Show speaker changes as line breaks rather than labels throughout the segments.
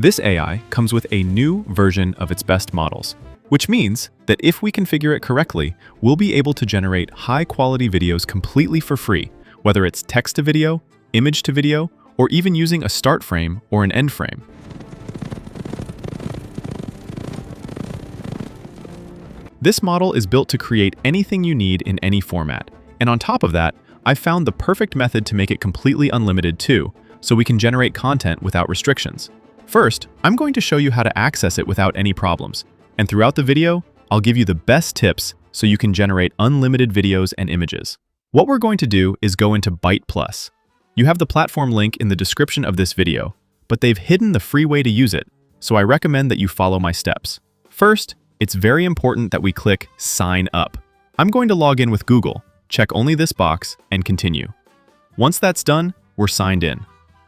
This AI comes with a new version of its best models, which means that if we configure it correctly, we'll be able to generate high-quality videos completely for free, whether it's text to video, image to video, or even using a start frame or an end frame. This model is built to create anything you need in any format, and on top of that, I've found the perfect method to make it completely unlimited too, so we can generate content without restrictions. First, I'm going to show you how to access it without any problems, and throughout the video, I'll give you the best tips so you can generate unlimited videos and images. What we're going to do is go into BytePlus. You have the platform link in the description of this video, but they've hidden the free way to use it, so I recommend that you follow my steps. First, it's very important that we click Sign Up. I'm going to log in with Google, check only this box, and continue. Once that's done, we're signed in.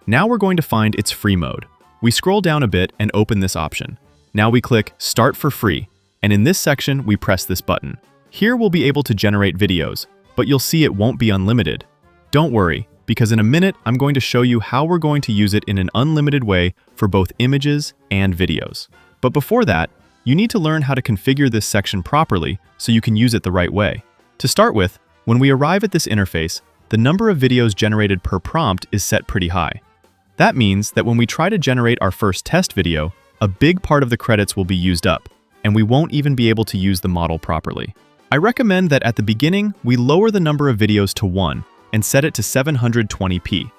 Now we're going to find its free mode. We scroll down a bit and open this option. Now we click Start for Free, and in this section, we press this button. Here we'll be able to generate videos, but you'll see it won't be unlimited. Don't worry, because in a minute, I'm going to show you how we're going to use it in an unlimited way for both images and videos. But before that, you need to learn how to configure this section properly so you can use it the right way. To start with, when we arrive at this interface, the number of videos generated per prompt is set pretty high. That means that when we try to generate our first test video, a big part of the credits will be used up, and we won't even be able to use the model properly. I recommend that at the beginning, we lower the number of videos to 1 and set it to 720p.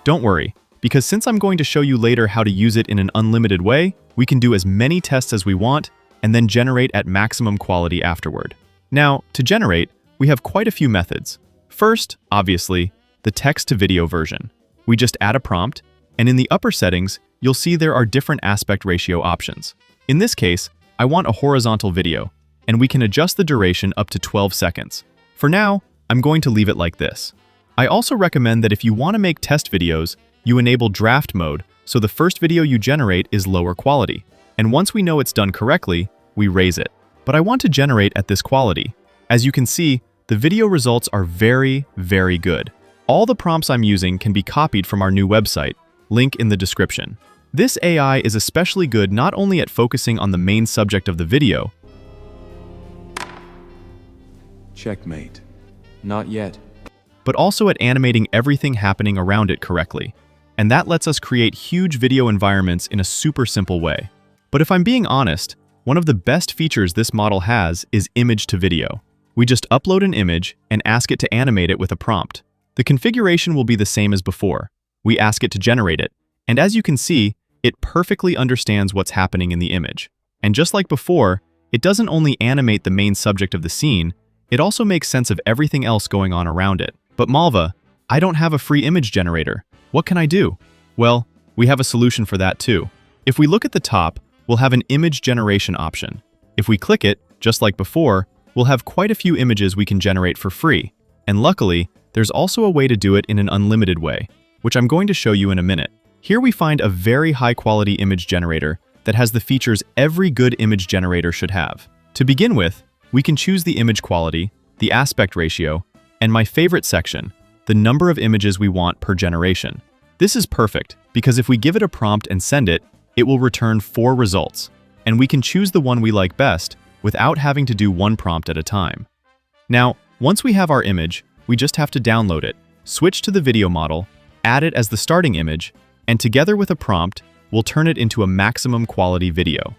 Don't worry, because since I'm going to show you later how to use it in an unlimited way, we can do as many tests as we want and then generate at maximum quality afterward. Now, to generate, we have quite a few methods. First, obviously, the text-to-video version. We just add a prompt, and in the upper settings, you'll see there are different aspect ratio options. In this case, I want a horizontal video, and we can adjust the duration up to 12 seconds. For now, I'm going to leave it like this. I also recommend that if you want to make test videos, you enable draft mode so the first video you generate is lower quality. And once we know it's done correctly, we raise it. But I want to generate at this quality. As you can see, the video results are very, very good. All the prompts I'm using can be copied from our new website, link in the description. This AI is especially good not only at focusing on the main subject of the video.
Checkmate. Not yet.
But also at animating everything happening around it correctly. And that lets us create huge video environments in a super simple way. But if I'm being honest, one of the best features this model has is image to video. We just upload an image and ask it to animate it with a prompt. The configuration will be the same as before. We ask it to generate it, and as you can see, it perfectly understands what's happening in the image. And just like before, it doesn't only animate the main subject of the scene, it also makes sense of everything else going on around it. But Malva, I don't have a free image generator. What can I do? Well, we have a solution for that too. If we look at the top, we'll have an image generation option. If we click it, just like before, we'll have quite a few images we can generate for free. And luckily, there's also a way to do it in an unlimited way, which I'm going to show you in a minute. Here we find a very high-quality image generator that has the features every good image generator should have. To begin with, we can choose the image quality, the aspect ratio, and my favorite section, the number of images we want per generation. This is perfect because if we give it a prompt and send it, it will return 4 results, and we can choose the one we like best without having to do one prompt at a time. Now, once we have our image, we just have to download it, switch to the video model, add it as the starting image, and together with a prompt, we'll turn it into a maximum quality video.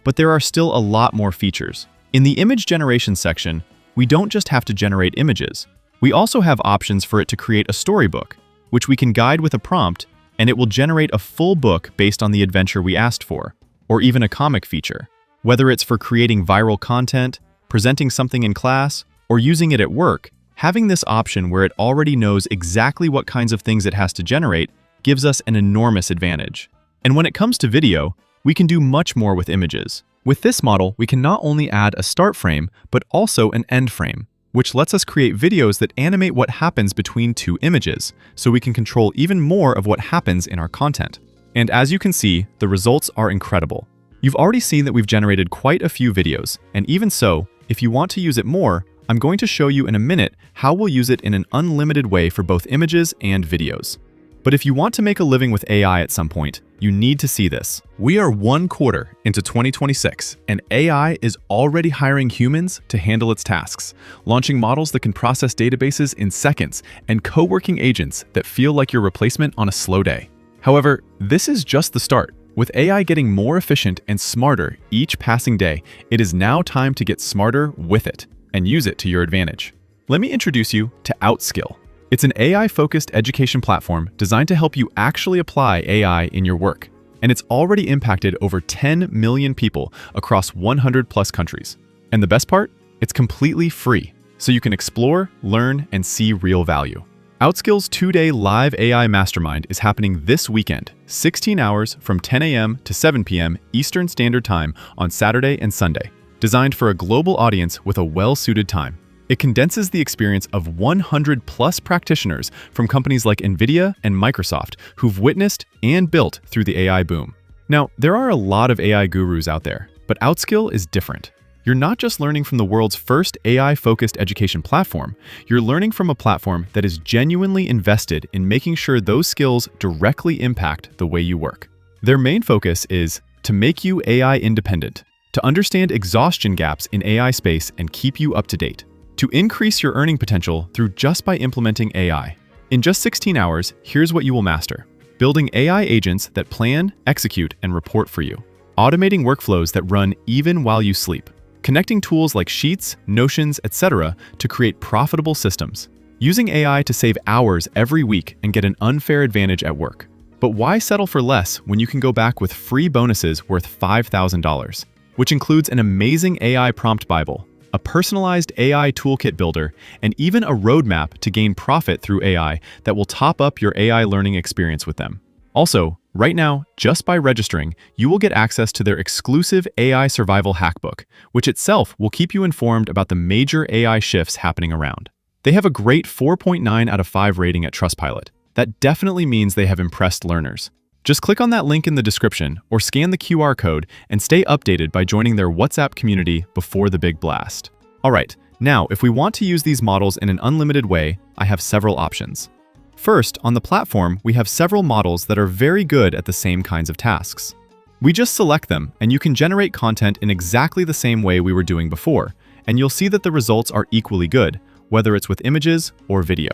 But there are still a lot more features. In the image generation section, we don't just have to generate images. We also have options for it to create a storybook, which we can guide with a prompt, and it will generate a full book based on the adventure we asked for, or even a comic feature. Whether it's for creating viral content, presenting something in class, or using it at work, having this option where it already knows exactly what kinds of things it has to generate gives us an enormous advantage. And when it comes to video, we can do much more with images. With this model, we can not only add a start frame, but also an end frame, which lets us create videos that animate what happens between 2 images, so we can control even more of what happens in our content. And as you can see, the results are incredible. You've already seen that we've generated quite a few videos, and even so, if you want to use it more, I'm going to show you in a minute how we'll use it in an unlimited way for both images and videos. But if you want to make a living with AI at some point, you need to see this. We are 1 quarter into 2026, and AI is already hiring humans to handle its tasks, launching models that can process databases in seconds, and co-working agents that feel like your replacement on a slow day. However, this is just the start. With AI getting more efficient and smarter each passing day, it is now time to get smarter with it and use it to your advantage. Let me introduce you to Outskill. It's an AI-focused education platform designed to help you actually apply AI in your work. And it's already impacted over 10 million people across 100+ countries. And the best part? It's completely free, so you can explore, learn, and see real value. Outskill's 2-day live AI mastermind is happening this weekend, 16 hours from 10 a.m. to 7 p.m. Eastern Standard Time on Saturday and Sunday, designed for a global audience with a well-suited time. It condenses the experience of 100+ practitioners from companies like NVIDIA and Microsoft who've witnessed and built through the AI boom. Now, there are a lot of AI gurus out there, but Outskill is different. You're not just learning from the world's first AI-focused education platform, you're learning from a platform that is genuinely invested in making sure those skills directly impact the way you work. Their main focus is to make you AI independent, to understand exhaustion gaps in AI space and keep you up to date, to increase your earning potential through just by implementing AI. In just 16 hours, here's what you will master. Building AI agents that plan, execute, and report for you. Automating workflows that run even while you sleep. Connecting tools like Sheets, Notions, etc. to create profitable systems. Using AI to save hours every week and get an unfair advantage at work. But why settle for less when you can go back with free bonuses worth $5,000, which includes an amazing AI prompt Bible, a personalized AI toolkit builder, and even a roadmap to gain profit through AI that will top up your AI learning experience with them. Also, right now, just by registering, you will get access to their exclusive AI Survival Hackbook, which itself will keep you informed about the major AI shifts happening around. They have a great 4.9 out of 5 rating at Trustpilot. That definitely means they have impressed learners. Just click on that link in the description or scan the QR code and stay updated by joining their WhatsApp community before the big blast. Alright, now if we want to use these models in an unlimited way, I have several options. First, on the platform, we have several models that are very good at the same kinds of tasks. We just select them, and you can generate content in exactly the same way we were doing before, and you'll see that the results are equally good, whether it's with images or video.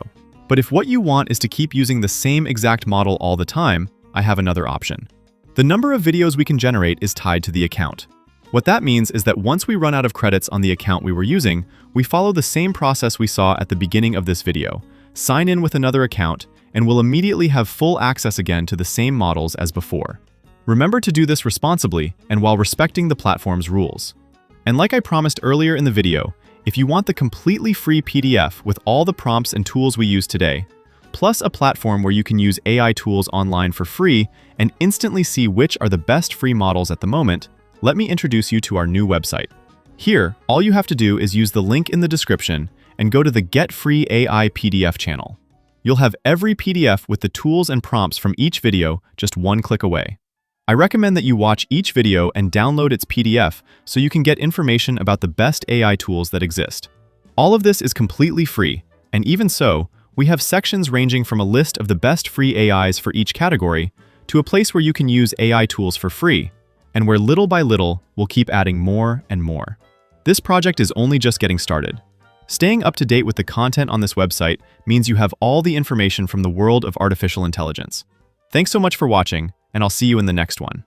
But if what you want is to keep using the same exact model all the time, I have another option. The number of videos we can generate is tied to the account. What that means is that once we run out of credits on the account we were using, we follow the same process we saw at the beginning of this video. Sign in with another account, and we'll immediately have full access again to the same models as before. Remember to do this responsibly and while respecting the platform's rules. And like I promised earlier in the video, if you want the completely free PDF with all the prompts and tools we use today, plus a platform where you can use AI tools online for free and instantly see which are the best free models at the moment, let me introduce you to our new website. Here, all you have to do is use the link in the description and go to the Get Free AI PDF channel. You'll have every PDF with the tools and prompts from each video just one click away. I recommend that you watch each video and download its PDF so you can get information about the best AI tools that exist. All of this is completely free, and even so, we have sections ranging from a list of the best free AIs for each category to a place where you can use AI tools for free, and where little by little, we'll keep adding more and more. This project is only just getting started. Staying up to date with the content on this website means you have all the information from the world of artificial intelligence. Thanks so much for watching, and I'll see you in the next one.